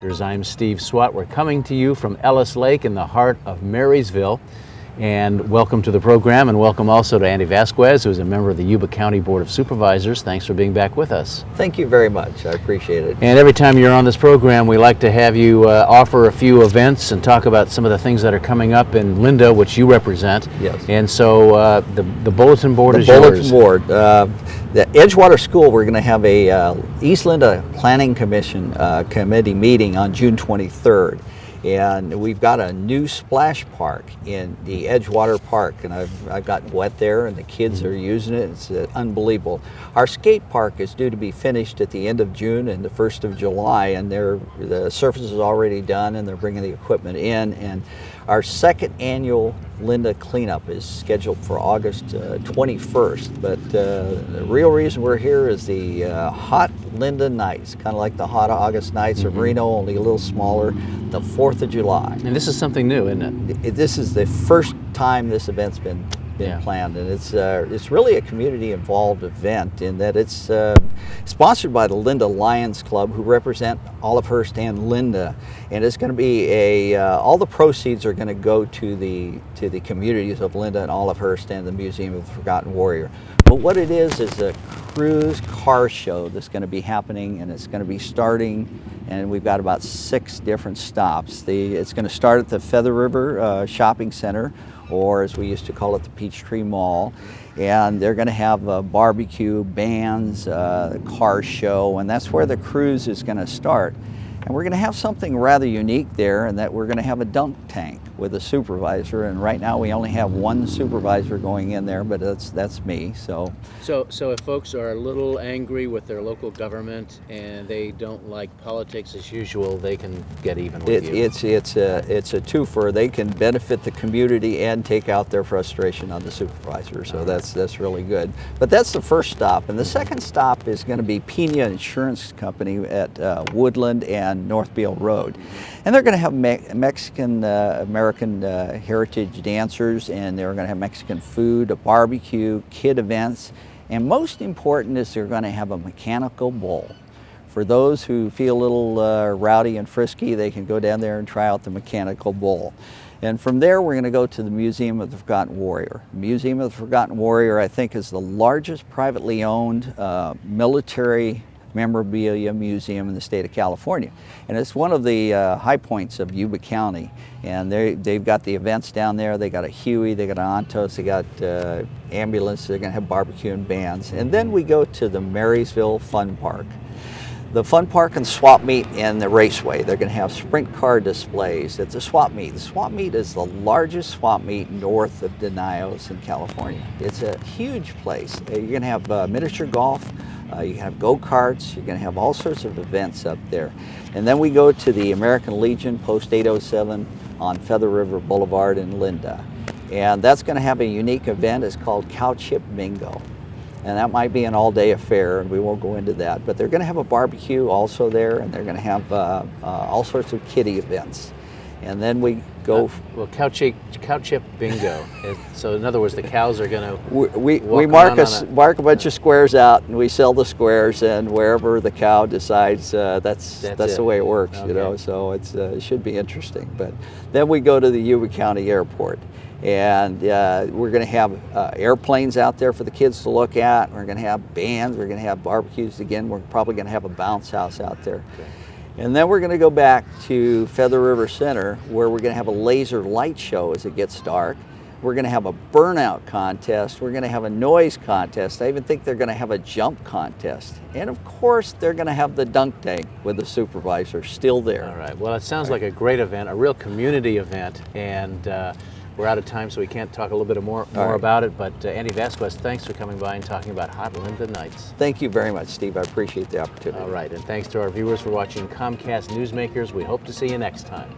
I'm Steve Swat. We're coming to you from Ellis Lake in the heart of Marysville. And welcome to the program, and welcome also to Andy Vasquez, who's a member of the Yuba County Board of Supervisors. Thanks for being back with us. Thank you very much. I appreciate it. And every time you're on this program, we like to have you offer a few events and talk about some of the things that are coming up in Linda, which you represent. Yes. And so the bulletin board is yours. The bulletin board. The Edgewater School, we're going to have a East Linda Planning Commission committee meeting on June 23rd. And we've got a new splash park in the Edgewater Park, and I've gotten wet there, and the kids are using it. It's unbelievable. Our skate park is due to be finished at the end of June and the 1st of July, and the surface is already done, and they're bringing the equipment in. And our second annual Linda cleanup is scheduled for August 21st, but the real reason we're here is the hot Linda nights, kind of like the hot August nights of Reno, only a little smaller, the 4th of July. And this is something new, isn't it? This is the first time this event's been planned, and it's really a community-involved event in that it's sponsored by the Linda Lions Club, who represent Olivehurst and Linda, and it's going to be all the proceeds are going to go to the communities of Linda and Olivehurst and the Museum of the Forgotten Warrior. But what it is a cruise car show that's going to be happening, and it's going to be starting, and we've got about 6 different stops. It's going to start at the Feather River Shopping Center, or as we used to call it, the Peachtree Mall. And they're going to have a barbecue, bands, car show, and that's where the cruise is going to start. And we're going to have something rather unique there, in that we're going to have a dunk tank with a supervisor. And right now we only have one supervisor going in there, but that's me. So if folks are a little angry with their local government and they don't like politics as usual, they can get even with you. It's a twofer. They can benefit the community and take out their frustration on the supervisor. So that's really good. But that's the first stop, and the second stop is going to be Pena Insurance Company at Woodland and North Beale Road, and they're going to have Mexican American heritage dancers, and they're going to have Mexican food, a barbecue, kid events, and most important is they're going to have a mechanical bull. For those who feel a little rowdy and frisky, they can go down there and try out the mechanical bull. And from there, we're going to go to the Museum of the Forgotten Warrior. The Museum of the Forgotten Warrior, I think, is the largest privately owned military memorabilia museum in the state of California. And it's one of the high points of Yuba County. And they've got the events down there. They got a Huey, they got an Antos, they got ambulance, they're going to have barbecue and bands. And then we go to the Marysville Fun Park. The Fun Park and Swap Meet and the Raceway. They're going to have sprint car displays at the Swap Meet. The Swap Meet is the largest swap meet north of Denials in California. It's a huge place. You're going to have miniature golf, you can have go-karts, you're going to have all sorts of events up there. And then we go to the American Legion Post 807 on Feather River Boulevard in Linda. And that's going to have a unique event. It's called Cow Chip Bingo. And that might be an all-day affair, and we won't go into that. But they're going to have a barbecue also there, and they're going to have all sorts of kiddie events. And then we go... Well, cow chip bingo. So in other words, the cows are going to we mark a bunch of squares out, and we sell the squares, and wherever the cow decides, that's the way it works, okay. You know. So it should be interesting. But then we go to the Yuba County Airport. And we're going to have airplanes out there for the kids to look at. We're going to have bands. We're going to have barbecues again. We're probably going to have a bounce house out there. Okay. And then we're going to go back to Feather River Center, where we're going to have a laser light show as it gets dark. We're going to have a burnout contest. We're going to have a noise contest. I even think they're going to have a jump contest. And of course, they're going to have the dunk tank with the supervisor still there. All right. Well, it sounds like a great event, a real community event. And we're out of time, so we can't talk a little bit more about it. But Andy Vasquez, thanks for coming by and talking about Hot Linda Nights. Thank you very much, Steve. I appreciate the opportunity. All right. And thanks to our viewers for watching Comcast Newsmakers. We hope to see you next time.